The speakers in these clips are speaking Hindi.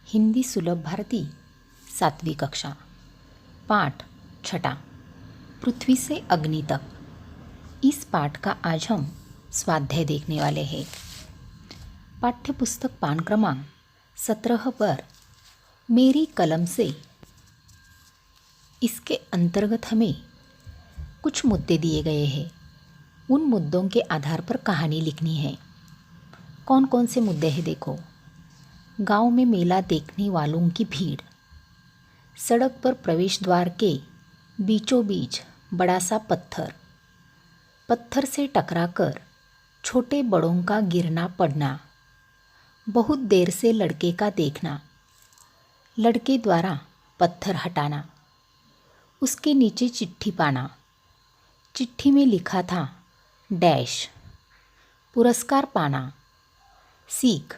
हिंदी सुलभ भारती 7वीं कक्षा पाठ 6 पृथ्वी से अग्नि तक। इस पाठ का आज हम स्वाध्याय देखने वाले हैं। पाठ्य पुस्तक पान क्रमांक 17 पर मेरी कलम से इसके अंतर्गत हमें कुछ मुद्दे दिए गए हैं। उन मुद्दों के आधार पर कहानी लिखनी है। कौन कौन से मुद्दे हैं देखो। गांव में मेला देखने वालों की भीड़, सड़क पर प्रवेश द्वार के बीचों बीच बड़ा सा पत्थर, पत्थर से टकराकर छोटे बड़ों का गिरना पड़ना, बहुत देर से लड़के का देखना, लड़के द्वारा पत्थर हटाना, उसके नीचे चिट्ठी पाना, चिट्ठी में लिखा था डैश, पुरस्कार पाना, सीख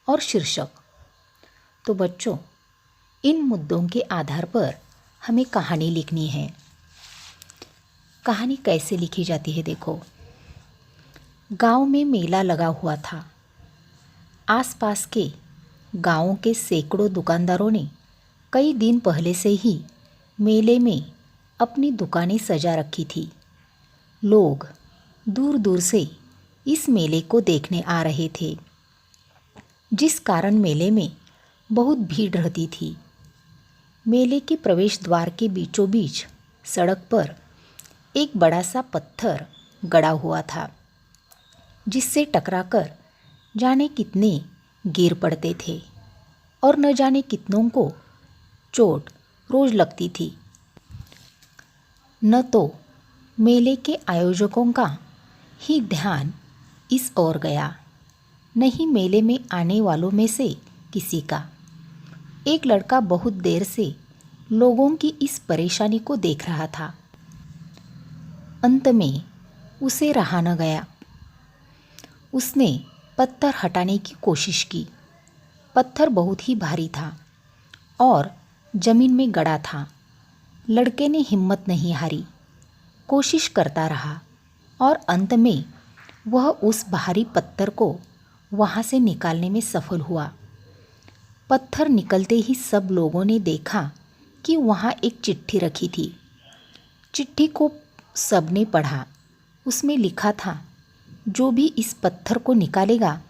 और शीर्षक। तो बच्चों, इन मुद्दों के आधार पर हमें कहानी लिखनी है। कहानी कैसे लिखी जाती है देखो। गांव में मेला लगा हुआ था। आसपास के गांवों के सैकड़ों दुकानदारों ने कई दिन पहले से ही मेले में अपनी दुकानें सजा रखी थी। लोग दूर दूर से इस मेले को देखने आ रहे थे, जिस कारण मेले में बहुत भीड़ रहती थी। मेले के प्रवेश द्वार के बीचों बीच सड़क पर एक बड़ा सा पत्थर गड़ा हुआ था, जिससे टकराकर जाने कितने गिर पड़ते थे और न जाने कितनों को चोट रोज लगती थी। न तो मेले के आयोजकों का ही ध्यान इस ओर गया, न ही मेले में आने वालों में से किसी का। एक लड़का बहुत देर से लोगों की इस परेशानी को देख रहा था। अंत में उसे रहा न गया। उसने पत्थर हटाने की कोशिश की। पत्थर बहुत ही भारी था और जमीन में गड़ा था। लड़के ने हिम्मत नहीं हारी, कोशिश करता रहा और अंत में वह उस भारी पत्थर को वहाँ से निकालने में सफल हुआ। पत्थर निकलते ही सब लोगों ने देखा कि वहाँ एक चिट्ठी रखी थी। चिट्ठी को सबने पढ़ा। उसमें लिखा था, जो भी इस पत्थर को निकालेगा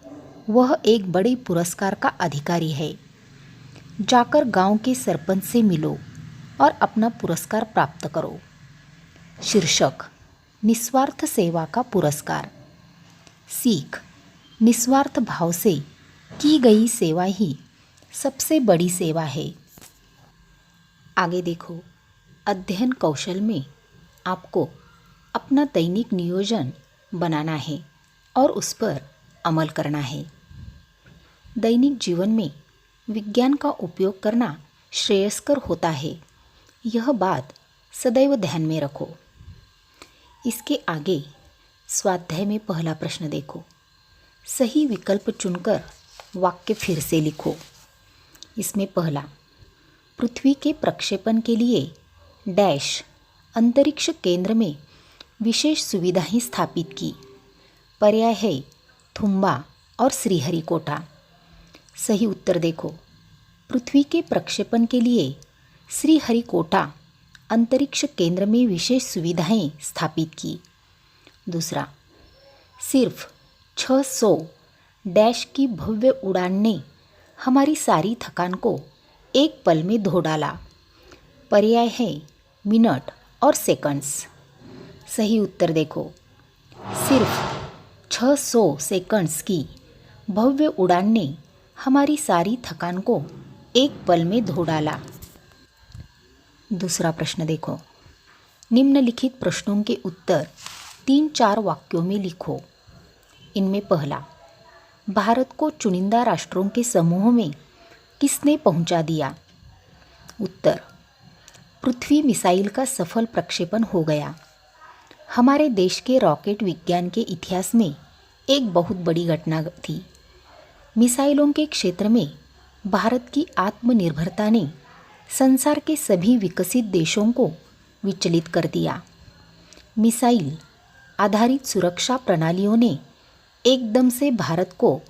वह एक बड़े पुरस्कार का अधिकारी है। जाकर गांव के सरपंच से मिलो और अपना पुरस्कार प्राप्त करो। शीर्षक, निस्वार्थ सेवा का पुरस्कार। सीख, निस्वार्थ भाव से की गई सेवा ही सबसे बड़ी सेवा है। आगे देखो। अध्ययन कौशल में आपको अपना दैनिक नियोजन बनाना है और उस पर अमल करना है। दैनिक जीवन में विज्ञान का उपयोग करना श्रेयस्कर होता है, यह बात सदैव ध्यान में रखो। इसके आगे स्वाध्याय में पहला प्रश्न देखो। सही विकल्प चुनकर वाक्य फिर से लिखो। इसमें पहला, पृथ्वी के प्रक्षेपण के लिए डैश अंतरिक्ष केंद्र में विशेष सुविधाएं स्थापित की। पर्याय है थुम्बा और श्रीहरिकोटा। सही उत्तर देखो। पृथ्वी के प्रक्षेपण के लिए श्रीहरिकोटा अंतरिक्ष केंद्र में विशेष सुविधाएं स्थापित की। दूसरा, सिर्फ 600 डैश की भव्य उड़ान ने हमारी सारी थकान को एक पल में धो डाला। पर्याय है मिनट और सेकंड्स। सही उत्तर देखो। सिर्फ 600 सेकंड्स की भव्य उड़ान ने हमारी सारी थकान को एक पल में धो डाला। दूसरा प्रश्न देखो। निम्नलिखित प्रश्नों के उत्तर 3-4 वाक्यों में लिखो। इनमें पहला, भारत को चुनिंदा राष्ट्रों के समूह में किसने पहुंचा दिया? उत्तर, पृथ्वी मिसाइल का सफल प्रक्षेपण हो गया। हमारे देश के रॉकेट विज्ञान के इतिहास में एक बहुत बड़ी घटना थी। मिसाइलों के क्षेत्र में भारत की आत्मनिर्भरता ने संसार के सभी विकसित देशों को विचलित कर दिया। मिसाइल आधारित सुरक्षा प्रणालियों ने एकदम से भारत को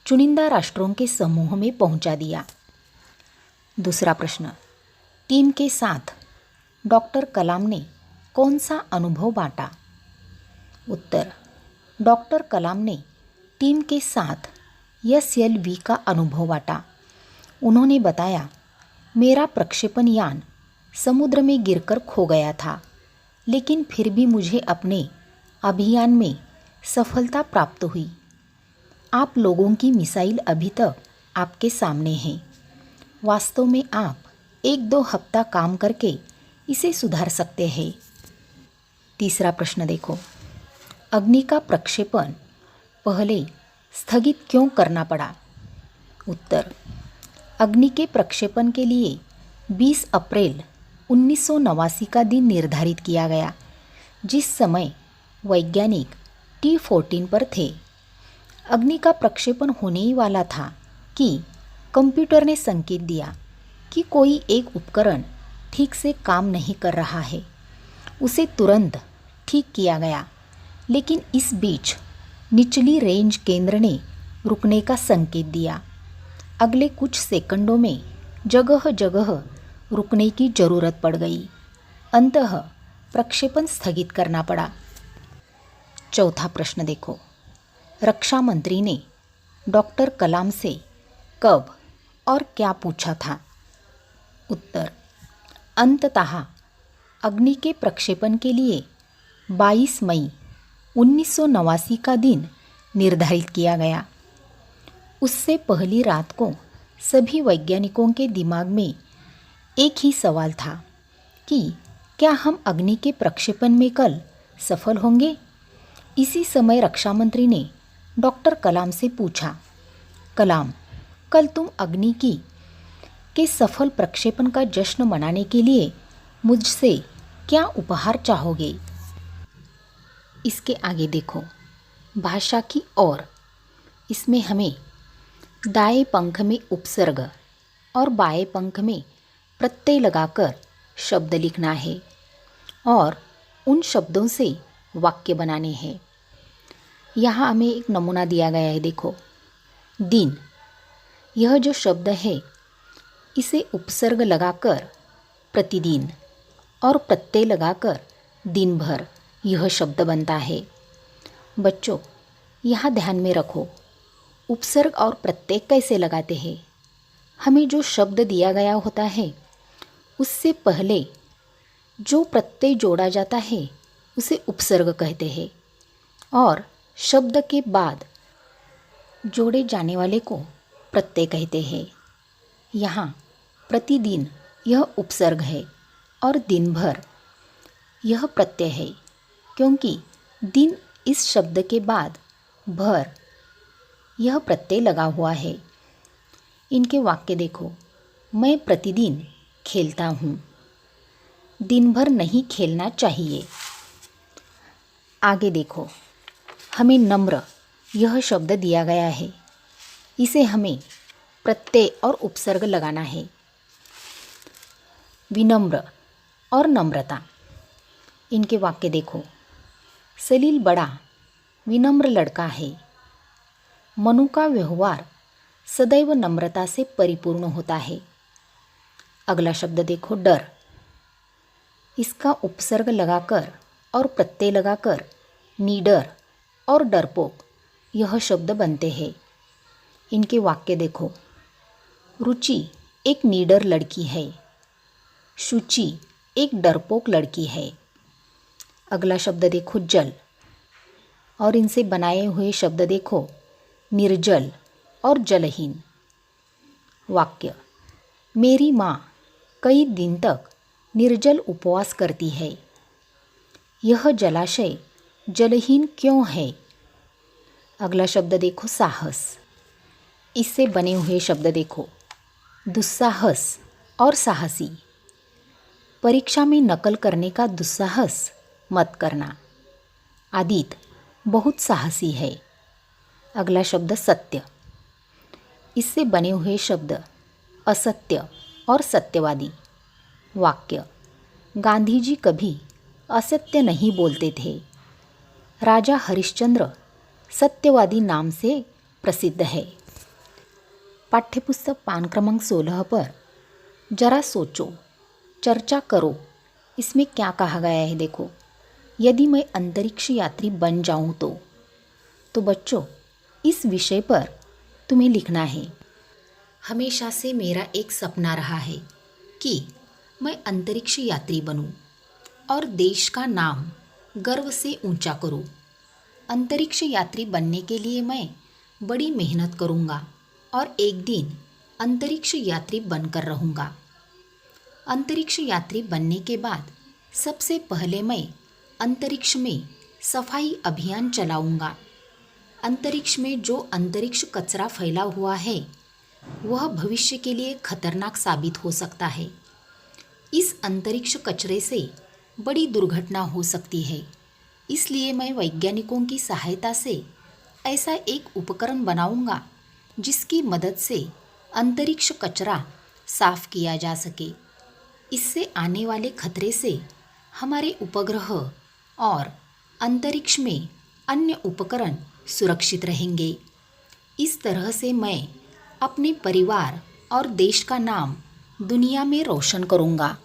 चुनिंदा राष्ट्रों के समूह में पहुंचा दिया। दूसरा प्रश्न, टीम के साथ डॉक्टर कलाम ने कौन सा अनुभव बांटा? उत्तर, डॉक्टर कलाम ने टीम के साथ SLV का अनुभव बांटा। उन्होंने बताया, मेरा प्रक्षेपण यान समुद्र में गिरकर खो गया था, लेकिन फिर भी मुझे अपने अभियान में सफलता प्राप्त हुई। आप लोगों की मिसाइल अभी तक आपके सामने है। वास्तव में आप 1-2 हफ्ता काम करके इसे सुधार सकते हैं। तीसरा प्रश्न देखो, अग्नि का प्रक्षेपण पहले स्थगित क्यों करना पड़ा? उत्तर, अग्नि के प्रक्षेपण के लिए 20 अप्रैल 1989 का दिन निर्धारित किया गया, जिस समय वैज्ञानिक T-14 पर थे। अग्नि का प्रक्षेपण होने ही वाला था कि कंप्यूटर ने संकेत दिया कि कोई एक उपकरण ठीक से काम नहीं कर रहा है। उसे तुरंत ठीक किया गया, लेकिन इस बीच निचली रेंज केंद्र ने रुकने का संकेत दिया। अगले कुछ सेकंडों में जगह जगह रुकने की ज़रूरत पड़ गई। अंततः प्रक्षेपण स्थगित करना पड़ा। चौथा प्रश्न देखो, रक्षा मंत्री ने डॉक्टर कलाम से कब और क्या पूछा था? उत्तर, अंततः अग्नि के प्रक्षेपण के लिए 22 मई 1989 का दिन निर्धारित किया गया। उससे पहली रात को सभी वैज्ञानिकों के दिमाग में एक ही सवाल था कि क्या हम अग्नि के प्रक्षेपण में कल सफल होंगे? इसी समय रक्षा मंत्री ने डॉक्टर कलाम से पूछा, कलाम, कल तुम अग्नि के सफल प्रक्षेपण का जश्न मनाने के लिए मुझसे क्या उपहार चाहोगे? इसके आगे देखो, भाषा की ओर। इसमें हमें दाएं पंख में उपसर्ग और बाएं पंख में प्रत्यय लगाकर शब्द लिखना है और उन शब्दों से वाक्य बनाने हैं। यहाँ हमें एक नमूना दिया गया है, देखो। दिन, यह जो शब्द है इसे उपसर्ग लगाकर प्रतिदिन और प्रत्यय लगाकर दिन भर यह शब्द बनता है। बच्चों, यहाँ ध्यान में रखो, उपसर्ग और प्रत्यय कैसे लगाते हैं। हमें जो शब्द दिया गया होता है उससे पहले जो प्रत्यय जोड़ा जाता है उसे उपसर्ग कहते हैं और शब्द के बाद जोड़े जाने वाले को प्रत्यय कहते हैं। यहाँ प्रतिदिन यह उपसर्ग है और दिन भर यह प्रत्यय है, क्योंकि दिन इस शब्द के बाद भर यह प्रत्यय लगा हुआ है। इनके वाक्य देखो, मैं प्रतिदिन खेलता हूँ। दिन भर नहीं खेलना चाहिए। आगे देखो, हमें नम्र यह शब्द दिया गया है। इसे हमें प्रत्यय और उपसर्ग लगाना है। विनम्र और नम्रता, इनके वाक्य देखो। सलील बड़ा विनम्र लड़का है। मनु का व्यवहार सदैव नम्रता से परिपूर्ण होता है। अगला शब्द देखो, डर। इसका उपसर्ग लगाकर और प्रत्यय लगाकर निडर और डरपोक यह शब्द बनते हैं। इनके वाक्य देखो। रुचि एक निडर लड़की है। शुचि एक डरपोक लड़की है। अगला शब्द देखो, जल, और इनसे बनाए हुए शब्द देखो, निर्जल और जलहीन। वाक्य, मेरी माँ कई दिन तक निर्जल उपवास करती है। यह जलाशय जलहीन क्यों है? अगला शब्द देखो, साहस। इससे बने हुए शब्द देखो, दुस्साहस और साहसी। परीक्षा में नकल करने का दुस्साहस मत करना। आदित्य बहुत साहसी है। अगला शब्द, सत्य। इससे बने हुए शब्द असत्य और सत्यवादी। वाक्य, गांधी जी कभी असत्य नहीं बोलते थे। राजा हरिश्चंद्र सत्यवादी नाम से प्रसिद्ध है। पाठ्यपुस्तक पान क्रमांक 16 पर जरा सोचो, चर्चा करो, इसमें क्या कहा गया है देखो। यदि मैं अंतरिक्ष यात्री बन जाऊं तो बच्चों इस विषय पर तुम्हें लिखना है। हमेशा से मेरा एक सपना रहा है कि मैं अंतरिक्ष यात्री बनूं और देश का नाम गर्व से ऊंचा करूं। अंतरिक्ष यात्री बनने के लिए मैं बड़ी मेहनत करूंगा और एक दिन अंतरिक्ष यात्री बनकर रहूंगा। अंतरिक्ष यात्री बनने के बाद सबसे पहले मैं अंतरिक्ष में सफाई अभियान चलाऊंगा। अंतरिक्ष में जो अंतरिक्ष कचरा फैला हुआ है वह भविष्य के लिए खतरनाक साबित हो सकता है। इस अंतरिक्ष कचरे से बड़ी दुर्घटना हो सकती है, इसलिए मैं वैज्ञानिकों की सहायता से ऐसा एक उपकरण बनाऊंगा जिसकी मदद से अंतरिक्ष कचरा साफ किया जा सके। इससे आने वाले खतरे से हमारे उपग्रह और अंतरिक्ष में अन्य उपकरण सुरक्षित रहेंगे। इस तरह से मैं अपने परिवार और देश का नाम दुनिया में रोशन करूंगा।